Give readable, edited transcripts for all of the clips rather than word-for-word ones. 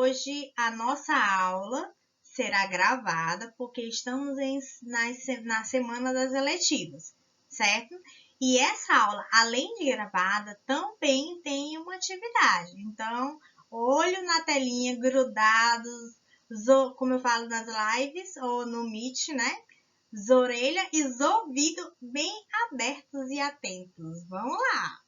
hoje a nossa aula será gravada porque estamos na semana das eletivas, certo? E essa aula, além de gravada, também tem uma atividade. Então, olho na telinha, grudados, como eu falo nas lives ou no Meet, né? Orelha e ouvido bem abertos e atentos. Vamos lá!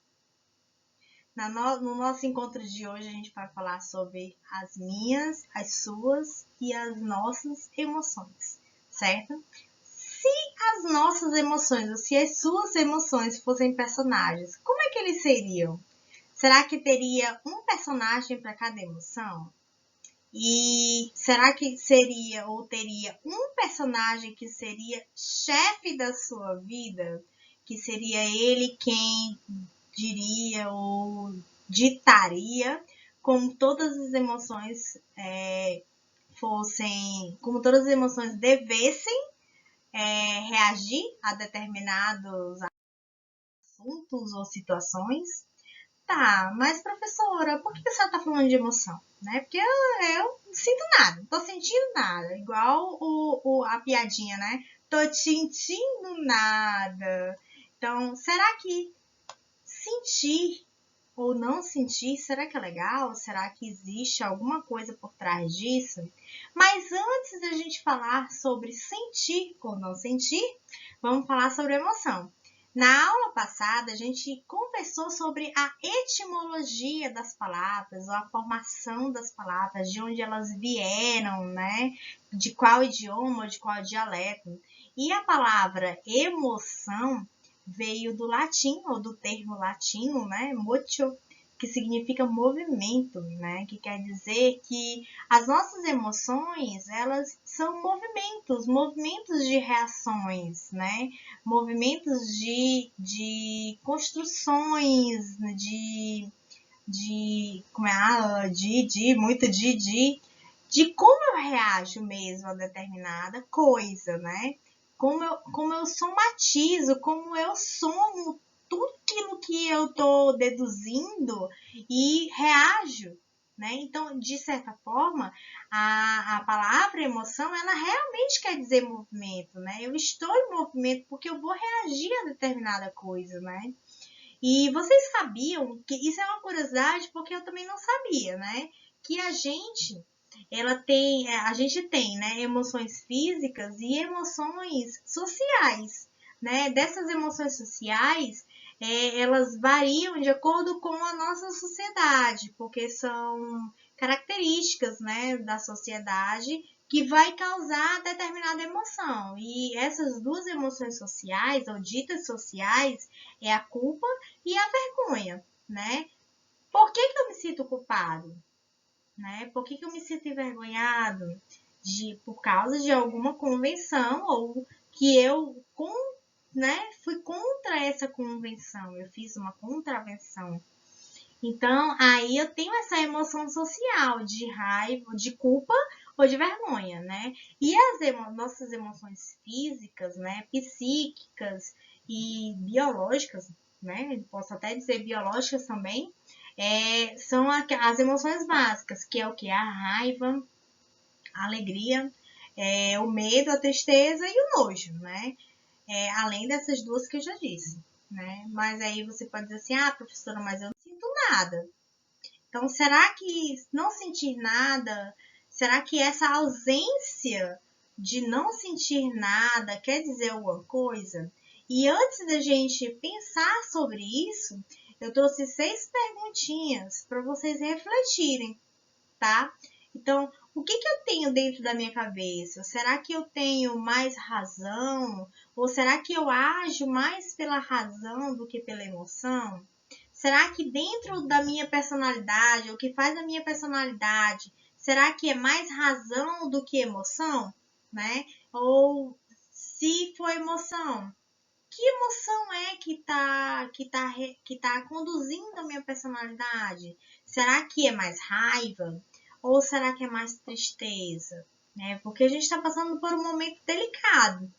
No nosso encontro de hoje, a gente vai falar sobre as minhas, as suas e as nossas emoções, certo? Se as nossas emoções, ou se as suas emoções fossem personagens, como é que eles seriam? Será que teria um personagem para cada emoção? E será que seria ou teria um personagem que seria chefe da sua vida? Que seria ele quem diria ou ditaria como todas as emoções como todas as emoções devessem reagir a determinados assuntos ou situações. Tá, mas professora, por que a senhora tá falando de emoção? Né? Porque eu não sinto nada, não tô sentindo nada. Igual a piadinha, né? Tô sentindo nada. Então, será que sentir ou não sentir, será que é legal? Será que existe alguma coisa por trás disso? Mas antes da gente falar sobre sentir ou não sentir, vamos falar sobre emoção. Na aula passada, a gente conversou sobre a etimologia das palavras, ou a formação das palavras, de onde elas vieram, né? De qual idioma, de qual dialeto. E a palavra emoção veio do latim, ou do termo latino, né? Motio, que significa movimento, né? Que quer dizer que as nossas emoções, elas são movimentos de reações, né? Movimentos de construções, de como eu reajo mesmo a determinada coisa, né? Como eu somatizo, como eu somo tudo aquilo que eu estou deduzindo e reajo, né? Então, de certa forma, a palavra emoção, ela realmente quer dizer movimento, né? Eu estou em movimento porque eu vou reagir a determinada coisa, né? E vocês sabiam que isso é uma curiosidade porque eu também não sabia, né? Que a gente tem, né, emoções físicas e emoções sociais, né? Dessas emoções sociais, elas variam de acordo com a nossa sociedade, porque são características, né, da sociedade que vai causar determinada emoção. E essas duas emoções sociais, ou ditas sociais, é a culpa e a vergonha, né? Por que eu me sinto culpado? Né? Por que eu me sinto envergonhado? Por causa de alguma convenção ou que né, fui contra essa convenção, eu fiz uma contravenção. Então, aí eu tenho essa emoção social de raiva, de culpa ou de vergonha, né? E nossas emoções físicas, né, psíquicas e biológicas, né? Posso até dizer biológicas também, são as emoções básicas, que é o que? A raiva, a alegria, o medo, a tristeza e o nojo, né? Além dessas duas que eu já disse, né? Mas aí você pode dizer assim, ah, professora, mas eu não sinto nada. Então, será que não sentir nada, será que essa ausência de não sentir nada quer dizer alguma coisa? E antes da gente pensar sobre isso, eu trouxe 6 perguntinhas para vocês refletirem, tá? Então, o que eu tenho dentro da minha cabeça? Será que eu tenho mais razão? Ou será que eu ajo mais pela razão do que pela emoção? Será que dentro da minha personalidade, o que faz a minha personalidade, será que é mais razão do que emoção? Né? Ou se for emoção, que emoção é que tá conduzindo a minha personalidade? Será que é mais raiva? Ou será que é mais tristeza? Né? Porque a gente está passando por um momento delicado.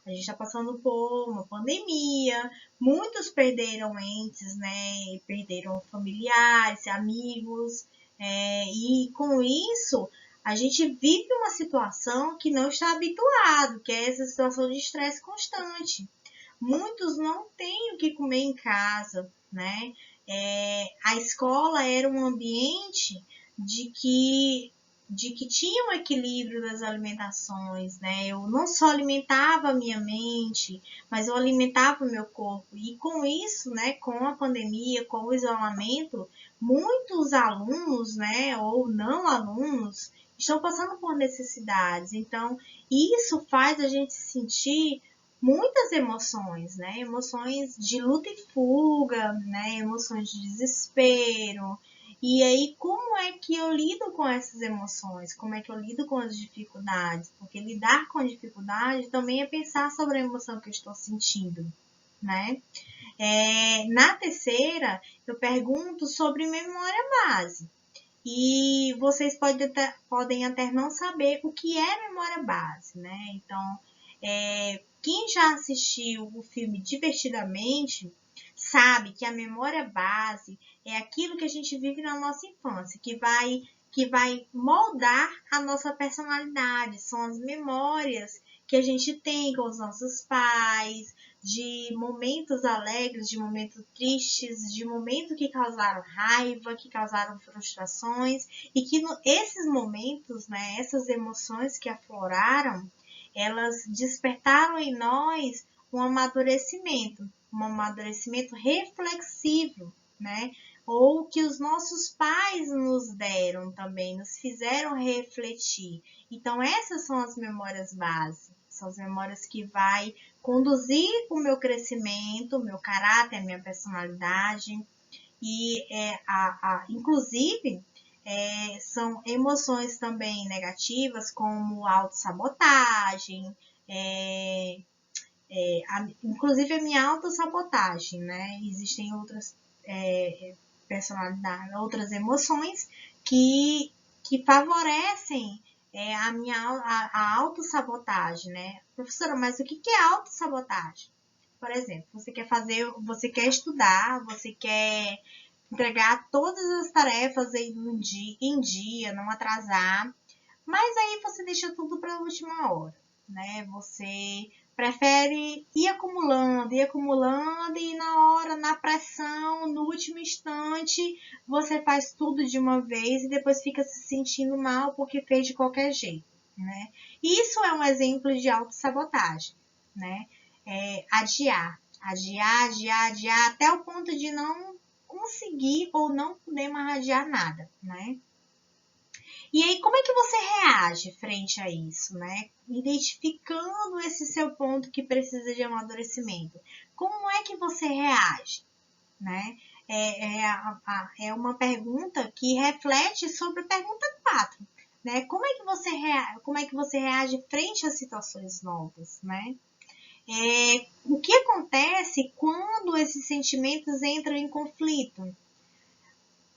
A gente está passando por uma pandemia, muitos perderam entes, né? Perderam familiares, amigos, E com isso, a gente vive uma situação que não está habituado, que é essa situação de estresse constante. Muitos não têm o que comer em casa, né? A escola era um ambiente de que tinha um equilíbrio das alimentações, né? Eu não só alimentava a minha mente, mas eu alimentava o meu corpo. E com isso, né, com a pandemia, com o isolamento, muitos alunos, né, ou não alunos, estão passando por necessidades. Então, isso faz a gente sentir muitas emoções, né? Emoções de luta e fuga, né? Emoções de desespero. E aí, como é que eu lido com essas emoções? Como é que eu lido com as dificuldades? Porque lidar com a dificuldade também é pensar sobre a emoção que eu estou sentindo, né? Na terceira, eu pergunto sobre memória base. E vocês podem até não saber o que é memória base, né? Então, quem já assistiu o filme Divertidamente sabe que a memória base é aquilo que a gente vive na nossa infância, que vai moldar a nossa personalidade. São as memórias que a gente tem com os nossos pais, de momentos alegres, de momentos tristes, de momentos que causaram raiva, que causaram frustrações, e que esses momentos, né, essas emoções que afloraram, elas despertaram em nós um amadurecimento reflexivo, né? Ou que os nossos pais nos deram também, nos fizeram refletir. Então, essas são as memórias básicas, são as memórias que vai conduzir o meu crescimento, o meu caráter, a minha personalidade. E, inclusive, são emoções também negativas, como autossabotagem, inclusive a minha autossabotagem, né? Existem outras personalidades, outras emoções que favorecem a autossabotagem, né? Professora, mas o que é autossabotagem? Por exemplo, você quer estudar, você quer entregar todas as tarefas em dia, não atrasar, mas aí você deixa tudo para a última hora, né? Você prefere ir acumulando e na hora, na pressão, no último instante, você faz tudo de uma vez e depois fica se sentindo mal porque fez de qualquer jeito, né? Isso é um exemplo de autossabotagem, né? Adiar, até o ponto de não conseguir ou não poder mais adiar nada, né? E aí, como é que você reage frente a isso, né? Identificando esse seu ponto que precisa de amadurecimento. Como é que você reage, né? É uma pergunta que reflete sobre a pergunta 4, né? Como é que você reage frente a situações novas, né? O que acontece quando esses sentimentos entram em conflito?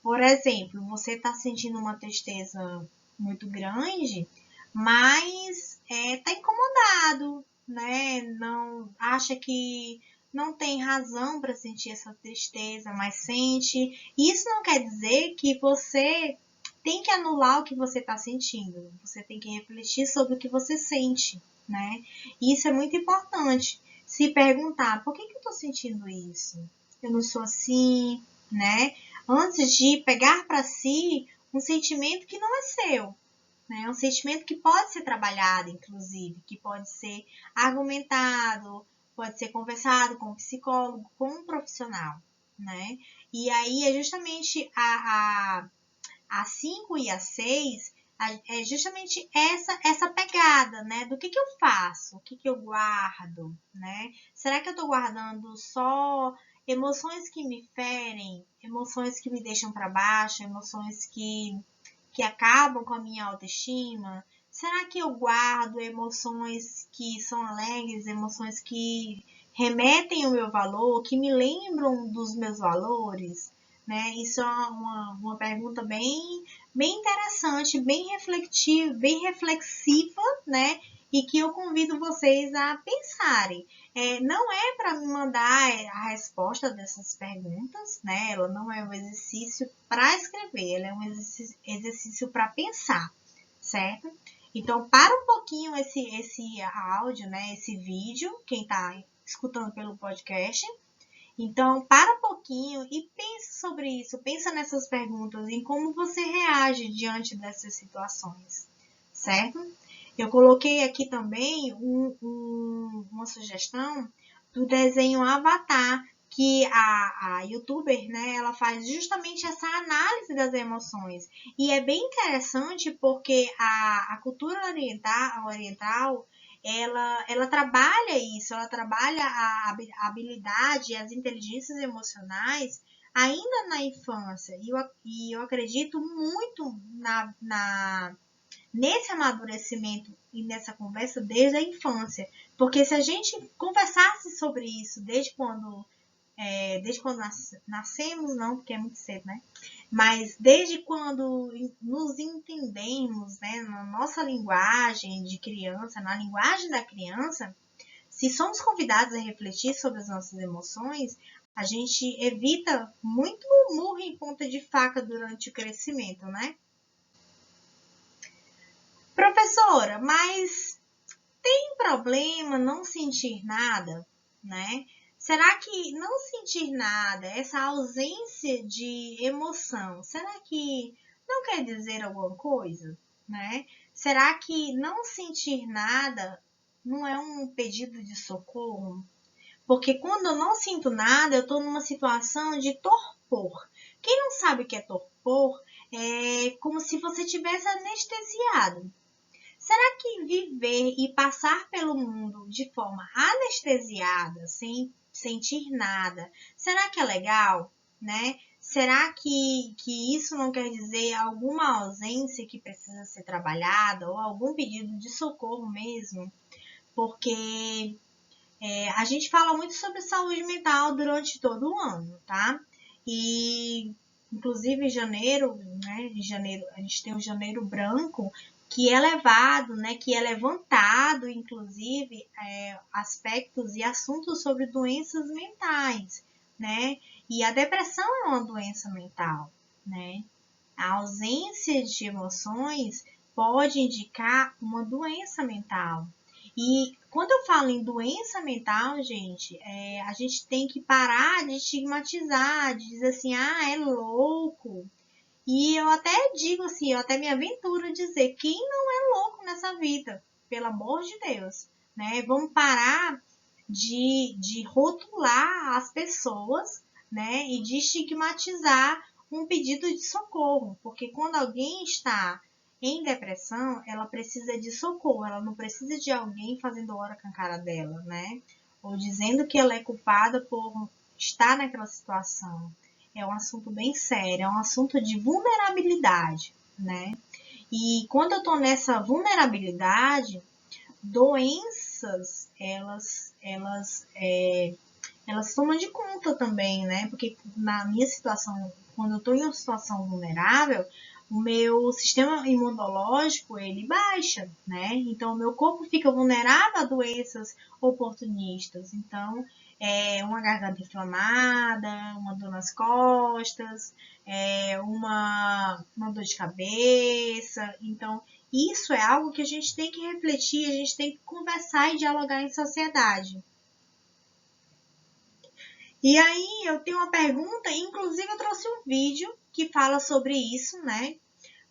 Por exemplo, você está sentindo uma tristeza muito grande, mas está incomodado, né? Não acha que não tem razão para sentir essa tristeza, mas sente. Isso não quer dizer que você tem que anular o que você está sentindo. Você tem que refletir sobre o que você sente, né? E isso é muito importante. Se perguntar, por que eu estou sentindo isso? Eu não sou assim, né? Antes de pegar para si um sentimento que não é seu, né? Um sentimento que pode ser trabalhado, inclusive, que pode ser argumentado, pode ser conversado com um psicólogo, com um profissional, né? E aí é justamente a 5 e a 6 é justamente essa pegada, né? Do que eu faço, o que eu guardo, né? Será que eu estou guardando só emoções que me ferem, emoções que me deixam para baixo, emoções que acabam com a minha autoestima? Será que eu guardo emoções que são alegres, emoções que remetem ao meu valor, que me lembram dos meus valores? Né? Isso é uma pergunta bem interessante, bem reflexiva, né? e que eu convido vocês a pensarem. Não é para me mandar a resposta dessas perguntas, né? Ela não é um exercício para escrever, ela é um exercício para pensar, certo? Então, para um pouquinho esse áudio, né? Esse vídeo, quem está escutando pelo podcast. Então, para um pouquinho e pense sobre isso, pensa nessas perguntas, em como você reage diante dessas situações, certo? Eu coloquei aqui também uma sugestão do desenho Avatar, que a youtuber, né, ela faz justamente essa análise das emoções. E é bem interessante porque a cultura oriental ela trabalha isso, ela trabalha a habilidade, as inteligências emocionais ainda na infância. E eu acredito muito nesse amadurecimento e nessa conversa desde a infância. Porque se a gente conversasse sobre isso desde quando nascemos, não, porque é muito cedo, né? Mas desde quando nos entendemos, né, na nossa linguagem de criança, na linguagem da criança, se somos convidados a refletir sobre as nossas emoções, a gente evita muito murro em ponta de faca durante o crescimento, né? Professora, mas tem problema não sentir nada, né? Será que não sentir nada, essa ausência de emoção, será que não quer dizer alguma coisa, né? Será que não sentir nada não é um pedido de socorro? Porque quando eu não sinto nada, eu estou numa situação de torpor. Quem não sabe o que é torpor, é como se você tivesse anestesiado. Será que viver e passar pelo mundo de forma anestesiada, sem sentir nada, será que é legal, né? Será que isso não quer dizer alguma ausência que precisa ser trabalhada ou algum pedido de socorro mesmo? Porque a gente fala muito sobre saúde mental durante todo o ano, tá? E inclusive em janeiro, né? Em janeiro a gente tem o janeiro branco, que é levado, né? Que é levantado, inclusive, aspectos e assuntos sobre doenças mentais, né? E a depressão é uma doença mental, né? A ausência de emoções pode indicar uma doença mental. E quando eu falo em doença mental, gente, a gente tem que parar de estigmatizar, de dizer assim, ah, é louco. E eu até digo assim, eu até me aventuro a dizer, quem não é louco nessa vida? Pelo amor de Deus, né? Vamos parar de rotular as pessoas, né? E de estigmatizar um pedido de socorro, porque quando alguém está em depressão, ela precisa de socorro, ela não precisa de alguém fazendo hora com a cara dela, né? Ou dizendo que ela é culpada por estar naquela situação. É um assunto bem sério, é um assunto de vulnerabilidade, né? E quando eu tô nessa vulnerabilidade, doenças, elas tomam de conta também, né? Porque na minha situação, quando eu estou em uma situação vulnerável, o meu sistema imunológico, ele baixa, né? Então, o meu corpo fica vulnerável a doenças oportunistas. Então, uma garganta inflamada, uma dor nas costas, uma dor de cabeça. Então, isso é algo que a gente tem que refletir, a gente tem que conversar e dialogar em sociedade. E aí eu tenho uma pergunta, inclusive eu trouxe um vídeo que fala sobre isso, né?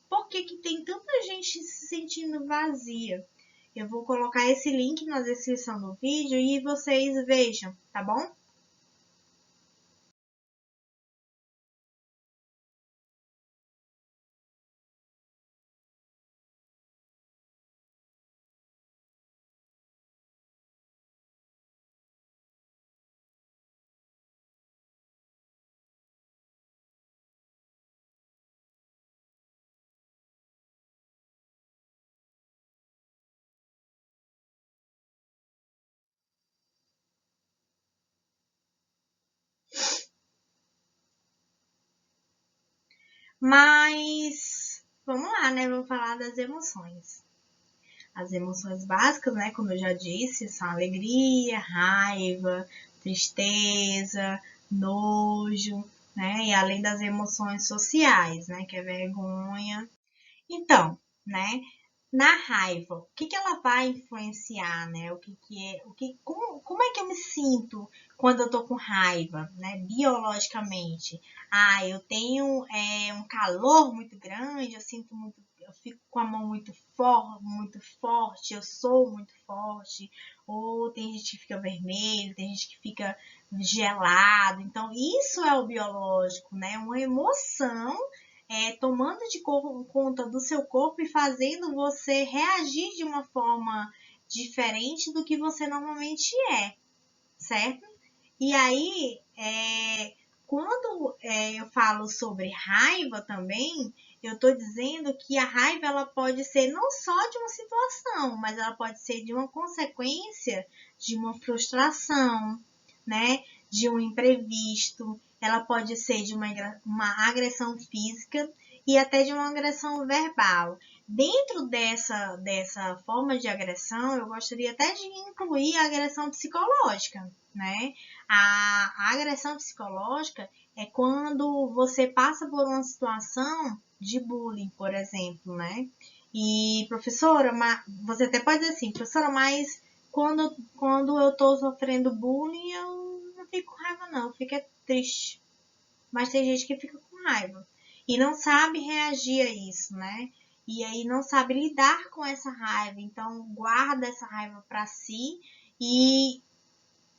Por que que tem tanta gente se sentindo vazia? Eu vou colocar esse link na descrição do vídeo e vocês vejam, tá bom? Mas vamos lá, né? Vamos falar das emoções. As emoções básicas, né, como eu já disse, são alegria, raiva, tristeza, nojo, né, e além das emoções sociais, né, que é vergonha. Então, né, na raiva, o que ela vai influenciar, né? Como é que eu me sinto quando eu tô com raiva, né? Biologicamente. Ah, eu tenho um calor muito grande, eu fico com a mão muito forte, eu sou muito forte, ou tem gente que fica vermelho, tem gente que fica gelado. Então, isso é o biológico, né? Uma emoção tomando de conta do seu corpo e fazendo você reagir de uma forma diferente do que você normalmente é, certo? E aí, quando eu falo sobre raiva também, eu estou dizendo que a raiva ela pode ser não só de uma situação, mas ela pode ser de uma consequência de uma frustração, né? De um imprevisto, ela pode ser de uma agressão física e até de uma agressão verbal. Dentro dessa forma de agressão, eu gostaria até de incluir a agressão psicológica, né? A agressão psicológica é quando você passa por uma situação de bullying, por exemplo, né? E, professora, você até pode dizer assim, professora, mas quando eu tô sofrendo bullying, eu não fico com raiva, não, eu fico triste. Mas tem gente que fica com raiva e não sabe reagir a isso, né? E aí não sabe lidar com essa raiva, então guarda essa raiva para si e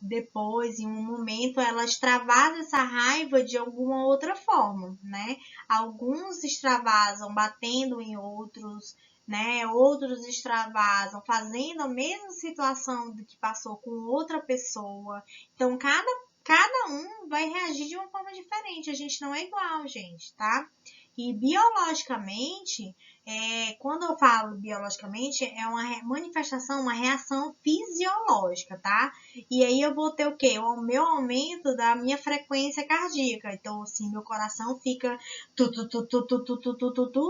depois, em um momento, ela extravasa essa raiva de alguma outra forma, né? Alguns extravasam batendo em outros, né? Outros extravasam fazendo a mesma situação do que passou com outra pessoa. Então, cada um vai reagir de uma forma diferente. A gente não é igual, gente, tá? E biologicamente, quando eu falo biologicamente, é uma manifestação, uma reação fisiológica, tá? E aí eu vou ter o quê? O meu aumento da minha frequência cardíaca. Então, assim, meu coração fica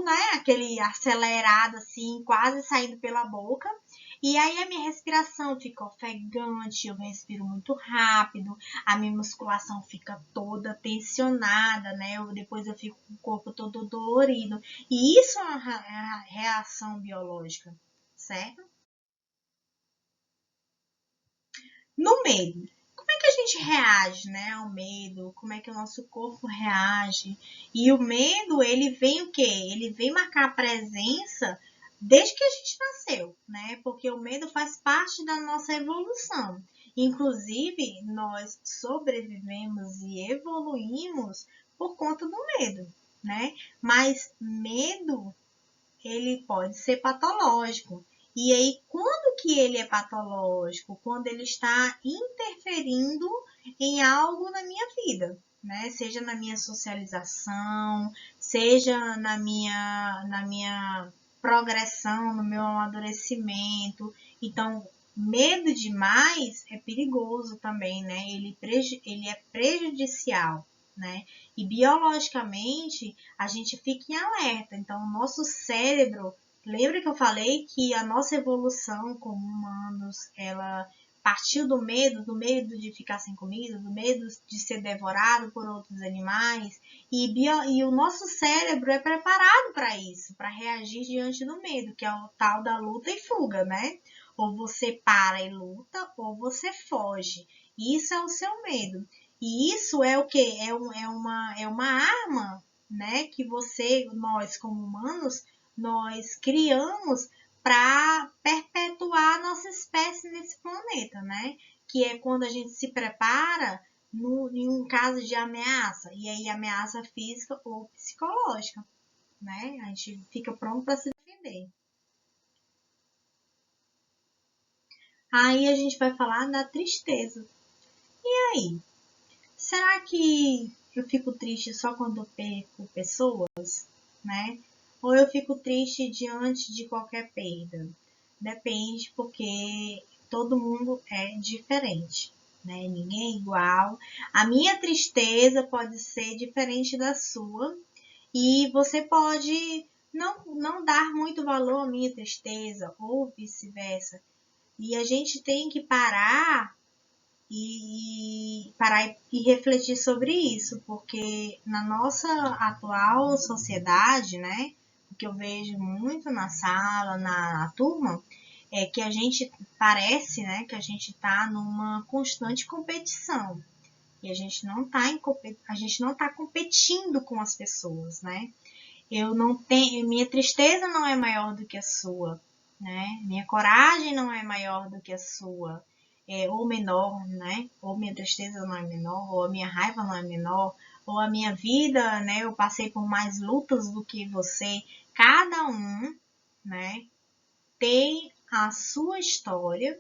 né? Aquele acelerado, assim, quase saindo pela boca. E aí a minha respiração fica ofegante, eu respiro muito rápido, a minha musculação fica toda tensionada, né? Depois eu fico com o corpo todo dolorido. E isso é uma reação biológica, certo? No medo. Como é que a gente reage, né, ao medo? Como é que o nosso corpo reage? E o medo, ele vem o quê? Ele vem marcar a presença desde que a gente nasceu, né? Porque o medo faz parte da nossa evolução. Inclusive, nós sobrevivemos e evoluímos por conta do medo, né? Mas medo ele pode ser patológico. E aí, quando que ele é patológico? Quando ele está interferindo em algo na minha vida, né? Seja na minha socialização, seja na minha progressão, no meu amadurecimento. Então, medo demais é perigoso também, né? Ele é prejudicial, né? E biologicamente a gente fica em alerta. Então, o nosso cérebro, lembra que eu falei que a nossa evolução como humanos, ela partiu do medo de ficar sem comida, do medo de ser devorado por outros animais, e o nosso cérebro é preparado para isso, para reagir diante do medo, que é o tal da luta e fuga, né? Ou você para e luta, ou você foge. Isso é o seu medo. E isso é o que? É uma arma, né? Que nós como humanos, nós criamos para perpetuar a nossa espécie nesse planeta, né? Que é quando a gente se prepara em um caso de ameaça, e aí ameaça física ou psicológica, né? A gente fica pronto para se defender. Aí a gente vai falar da tristeza. E aí? Será que eu fico triste só quando eu perco pessoas, né? Ou eu fico triste diante de qualquer perda? Depende, porque todo mundo é diferente, né? Ninguém é igual. A minha tristeza pode ser diferente da sua e você pode não dar muito valor à minha tristeza, ou vice-versa. E a gente tem que parar e refletir sobre isso, porque na nossa atual sociedade, né, o que eu vejo muito na sala, na turma, é que a gente parece, né, que a gente está numa constante competição. E a gente não tá competindo com as pessoas, né? Eu não tenho, minha tristeza não é maior do que a sua, né? Minha coragem não é maior do que a sua, ou menor, né? Ou minha tristeza não é menor, ou a minha raiva não é menor, ou a minha vida, né? Eu passei por mais lutas do que você. Cada um, né? Tem a sua história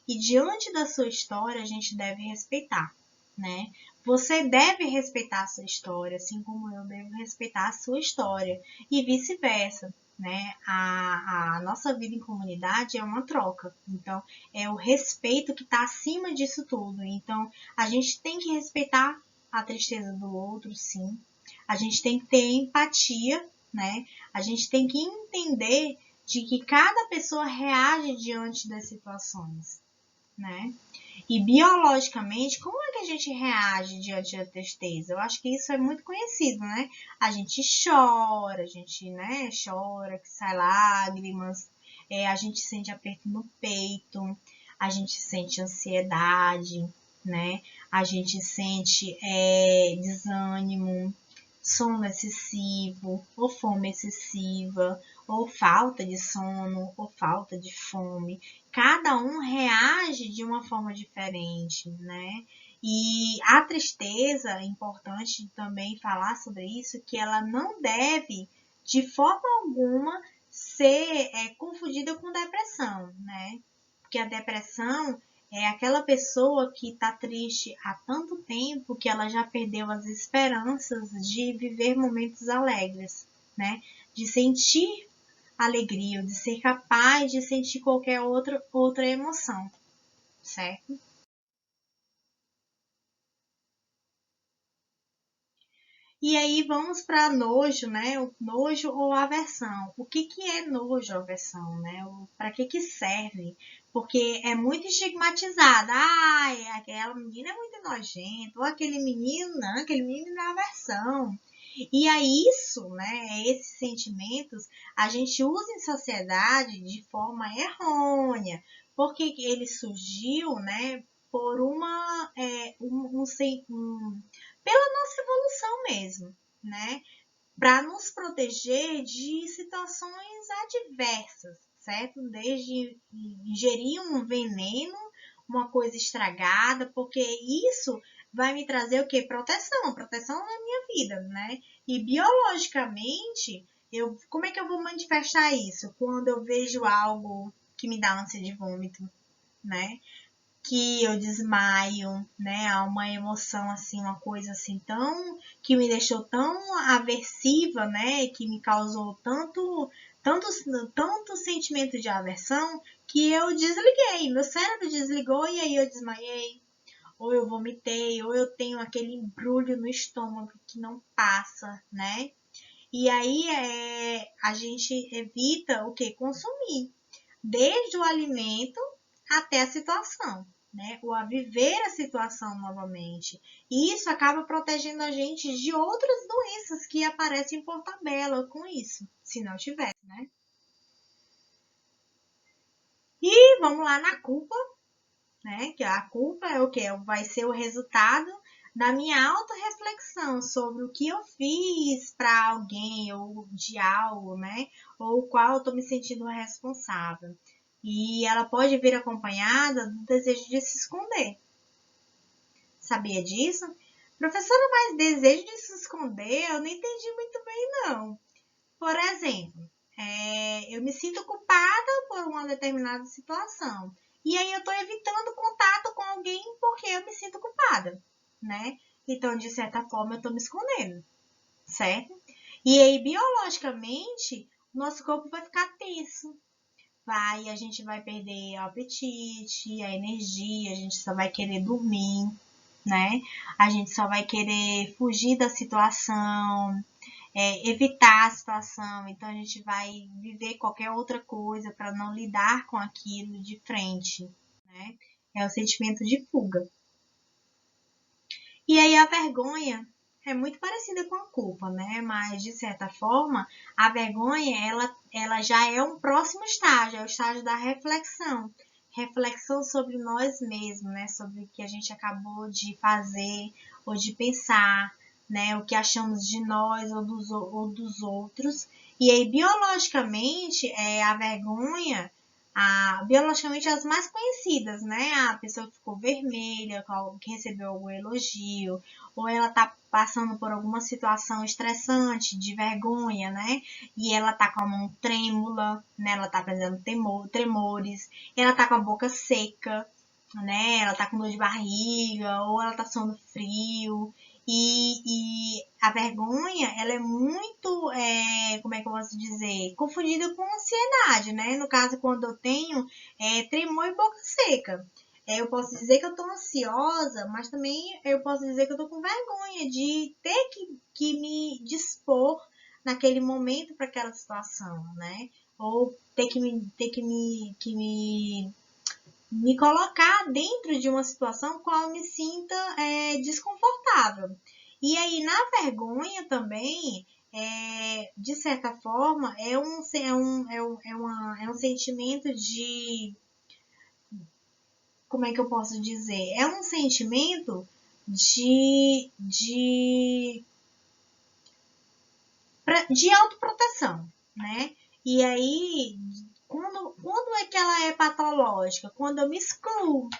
e diante da sua história a gente deve respeitar, né? Você deve respeitar a sua história, assim como eu devo respeitar a sua história e vice-versa, né? A nossa vida em comunidade é uma troca, então é o respeito que está acima disso tudo. Então a gente tem que respeitar a tristeza do outro, sim. A gente tem que ter empatia, né? A gente tem que entender de que cada pessoa reage diante das situações, né? E biologicamente, como é que a gente reage diante da tristeza? Eu acho que isso é muito conhecido, né? A gente chora, a gente, né, chora, que sai lágrimas, a gente sente aperto no peito, a gente sente ansiedade, né? A gente sente desânimo, sono excessivo, ou fome excessiva, ou falta de sono, ou falta de fome. Cada um reage de uma forma diferente, né? E a tristeza, é importante também falar sobre isso, que ela não deve, de forma alguma, ser confundida com depressão, né? Porque a depressão é aquela pessoa que está triste há tanto tempo que ela já perdeu as esperanças de viver momentos alegres, né? De sentir alegria, de ser capaz de sentir qualquer outra emoção, certo? E aí vamos para nojo, né? O nojo ou aversão. O que, que é nojo ou aversão, né? Para que serve? Porque é muito estigmatizada. Ai, aquela menina é muito nojenta. Ou aquele menino, não, aquele menino é aversão. E é isso, né? Esses sentimentos a gente usa em sociedade de forma errônea. Porque ele surgiu, né? Por pela nossa evolução mesmo, né? Para nos proteger de situações adversas, certo? Desde ingerir um veneno, uma coisa estragada, porque isso vai me trazer o quê? Proteção na minha vida, né? E biologicamente, como é que eu vou manifestar isso? Quando eu vejo algo que me dá ânsia de vômito, né? Que eu desmaio, né? Há uma emoção assim, uma coisa assim tão que me deixou tão aversiva, né? Que me causou tanto, tanto sentimento de aversão que eu desliguei, meu cérebro desligou e aí eu desmaiei, ou eu vomitei, ou eu tenho aquele embrulho no estômago que não passa, né? E aí a gente evita o que? Consumir, desde o alimento até a situação, né? Ou a viver a situação novamente. E isso acaba protegendo a gente de outras doenças que aparecem por tabela com isso, se não tivesse, né? E vamos lá na culpa, né? Que a culpa é o que? Vai ser o resultado da minha autorreflexão sobre o que eu fiz para alguém ou de algo, né? Ou o qual eu estou me sentindo responsável. E ela pode vir acompanhada do desejo de se esconder. Sabia disso? Professora, mas desejo de se esconder eu não entendi muito bem, não. Por exemplo, eu me sinto culpada por uma determinada situação. E aí eu estou evitando contato com alguém porque eu me sinto culpada, né? Então, de certa forma, eu estou me escondendo, certo? E aí, biologicamente, o nosso corpo vai ficar tenso. A gente vai perder o apetite, a energia, a gente só vai querer dormir, né? A gente só vai querer fugir da situação, evitar a situação, então a gente vai viver qualquer outra coisa para não lidar com aquilo de frente, né? É o sentimento de fuga. E aí a vergonha é muito parecida com a culpa, né? Mas de certa forma, a vergonha ela já é um próximo estágio, é o estágio da reflexão. Reflexão sobre nós mesmos, né? Sobre o que a gente acabou de fazer ou de pensar, né? O que achamos de nós ou dos outros. E aí, biologicamente, a vergonha, biologicamente as mais conhecidas, né? A pessoa que ficou vermelha, que recebeu algum elogio, ou ela tá passando por alguma situação estressante, de vergonha, né? E ela tá com a mão trêmula, né? Ela tá apresentando tremores, ela tá com a boca seca, né? Ela tá com dor de barriga, ou ela tá suando frio. E a vergonha, ela é muito, como é que eu posso dizer, confundida com ansiedade, né? No caso, quando eu tenho tremor e boca seca. Eu posso dizer que eu tô ansiosa, mas também eu posso dizer que eu tô com vergonha de ter que me dispor naquele momento para aquela situação, né? Ou ter que me colocar dentro de uma situação qual eu me sinta desconfortável. E aí, na vergonha também, de certa forma, é um sentimento de. Como é que eu posso dizer? É um sentimento de autoproteção, né? E aí, quando é que ela é patológica? Quando eu me excluo,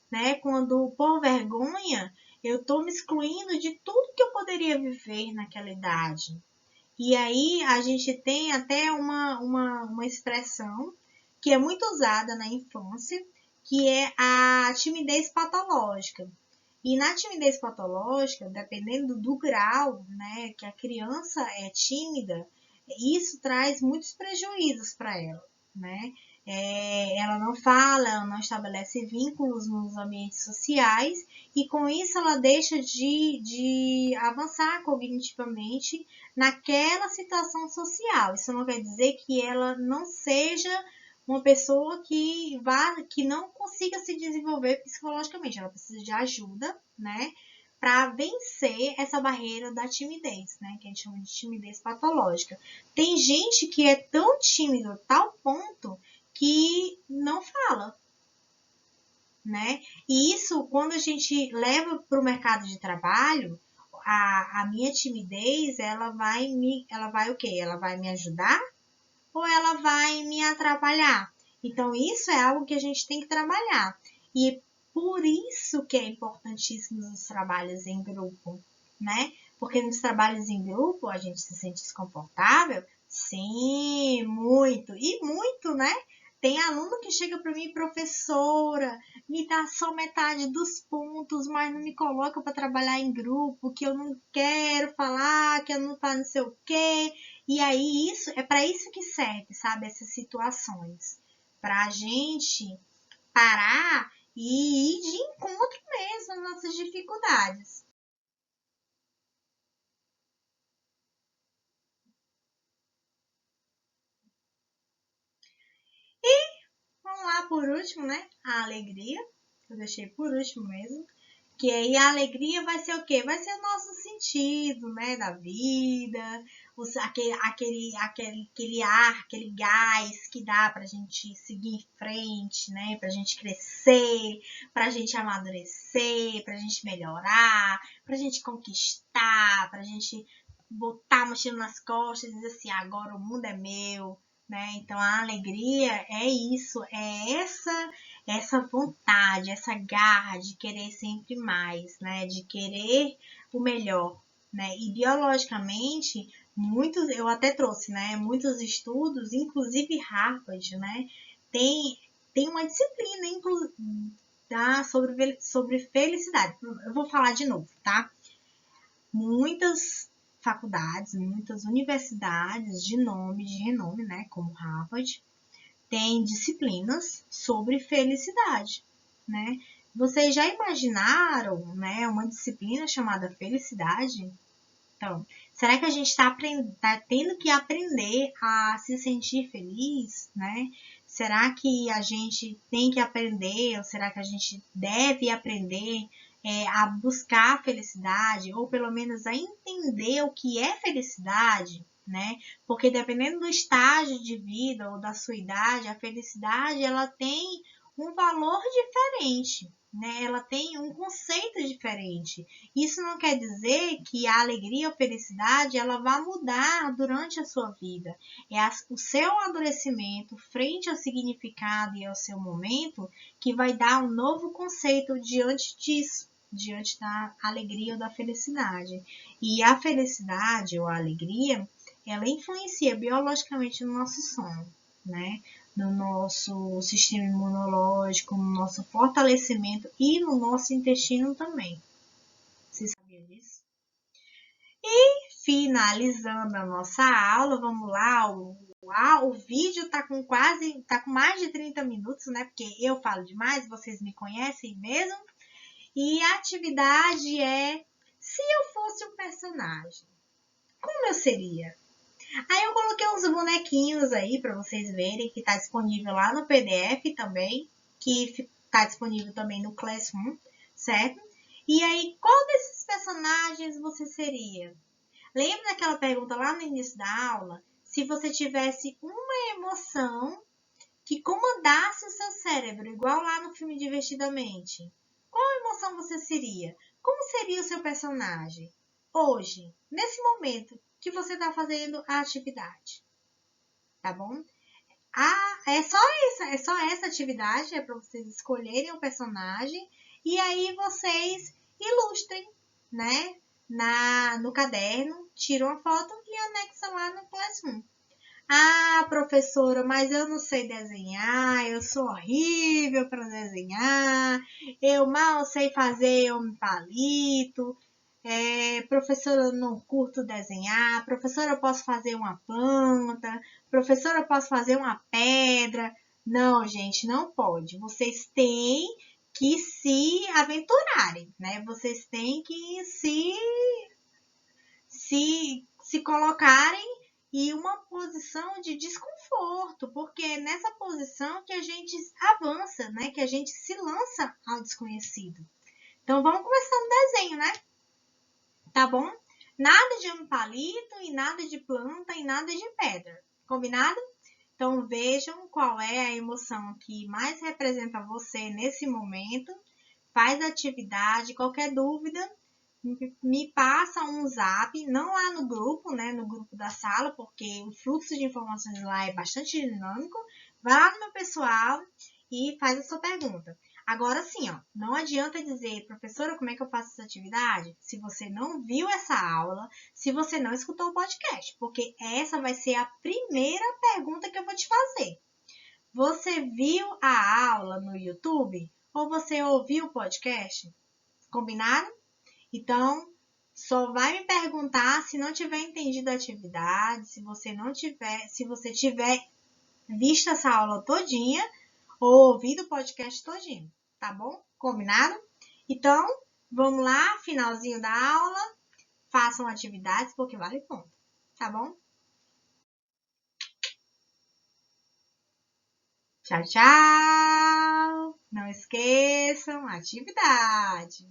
né? Quando, por vergonha, eu estou me excluindo de tudo que eu poderia viver naquela idade. E aí a gente tem até uma expressão que é muito usada na infância, que é a timidez patológica. E na timidez patológica, dependendo do grau, né, que a criança é tímida, isso traz muitos prejuízos para ela, né? Ela não fala, ela não estabelece vínculos nos ambientes sociais e com isso ela deixa de avançar cognitivamente naquela situação social. Isso não quer dizer que ela não seja uma pessoa que não consiga se desenvolver psicologicamente. Ela precisa de ajuda, né? Para vencer essa barreira da timidez, né? Que a gente chama de timidez patológica. Tem gente que é tão tímido a tal ponto que não fala, né? E isso, quando a gente leva para o mercado de trabalho, a minha timidez, ela vai o quê? Ela vai me ajudar ou ela vai me atrapalhar? Então, isso é algo que a gente tem que trabalhar. E por isso que é importantíssimo os trabalhos em grupo, né? Porque nos trabalhos em grupo a gente se sente desconfortável? Sim, muito. E muito, né? Tem aluno que chega para mim, professora, me dá só metade dos pontos, mas não me coloca para trabalhar em grupo, que eu não quero falar, que eu não faço não sei o quê. E aí isso é para isso que serve, sabe, essas situações, para a gente parar e ir de encontro mesmo às nossas dificuldades. Vamos lá por último, né? A alegria. Eu deixei por último mesmo. Que aí a alegria vai ser o quê? Vai ser o nosso sentido, né, da vida, aquele ar, aquele gás que dá pra gente seguir em frente, né, pra gente crescer, pra gente amadurecer, pra gente melhorar, pra gente conquistar, pra gente botar a mochila nas costas e dizer assim, agora o mundo é meu, né? Então a alegria é isso, é essa vontade, essa garra de querer sempre mais, né? De querer o melhor, né? E biologicamente, eu até trouxe, né? Muitos estudos, inclusive Harvard, né? Tem uma disciplina sobre felicidade. Eu vou falar de novo, tá? Muitas faculdades, muitas universidades de renome, né? Como Harvard, tem disciplinas sobre felicidade, né? Vocês já imaginaram, né, uma disciplina chamada felicidade? Então, será que a gente está tendo que aprender a se sentir feliz, né? Será que a gente tem que aprender, ou será que a gente deve aprender a buscar a felicidade, ou pelo menos a entender o que é felicidade, né? Porque dependendo do estágio de vida ou da sua idade, a felicidade ela tem um valor diferente, né? Ela tem um conceito diferente. Isso não quer dizer que a alegria ou felicidade ela vai mudar durante a sua vida. O seu amadurecimento frente ao significado e ao seu momento que vai dar um novo conceito diante disso, diante da alegria ou da felicidade. E a felicidade ou a alegria, ela influencia biologicamente no nosso sono, né? No nosso sistema imunológico, no nosso fortalecimento e no nosso intestino também. Você sabia disso? E finalizando a nossa aula, vamos lá. O vídeo tá com mais de 30 minutos, né? Porque eu falo demais, vocês me conhecem mesmo. E a atividade é: se eu fosse um personagem, como eu seria? Aí eu coloquei uns bonequinhos aí para vocês verem, que está disponível lá no PDF também, que está disponível também no Classroom, certo? E aí, qual desses personagens você seria? Lembra daquela pergunta lá no início da aula? Se você tivesse uma emoção que comandasse o seu cérebro, igual lá no filme Divertidamente, qual emoção você seria? Como seria o seu personagem? Hoje, nesse momento que você está fazendo a atividade, tá bom? É só essa atividade, é para vocês escolherem o personagem e aí vocês ilustrem, né? No caderno, tiram a foto e anexam lá no Classroom. Ah, professora, mas eu não sei desenhar, eu sou horrível para desenhar, eu mal sei fazer um palito. Professora, eu não curto desenhar. Professora, eu posso fazer uma planta. Professora, eu posso fazer uma pedra. Não, gente, não pode. Vocês têm que se aventurarem, né? Vocês têm que se colocarem em uma posição de desconforto, porque é nessa posição que a gente avança, né? Que a gente se lança ao desconhecido. Então vamos começar no desenho, né? Tá bom? Nada de palito e nada de planta e nada de pedra. Combinado? Então vejam qual é a emoção que mais representa você nesse momento. Faz a atividade, qualquer dúvida, me passa um zap, não lá no grupo, né, no grupo da sala, porque o fluxo de informações lá é bastante dinâmico. Vai lá no meu pessoal e faz a sua pergunta. Agora sim, ó, não adianta dizer, professora, como é que eu faço essa atividade? Se você não viu essa aula, se você não escutou o podcast, porque essa vai ser a primeira pergunta que eu vou te fazer. Você viu a aula no YouTube ou você ouviu o podcast? Combinado? Então, só vai me perguntar se não tiver entendido a atividade, se você tiver visto essa aula todinha ou ouvido o podcast todinho, tá bom? Combinado? Então, vamos lá, finalzinho da aula, façam atividades porque vale ponto, tá bom? Tchau, tchau! Não esqueçam, atividade!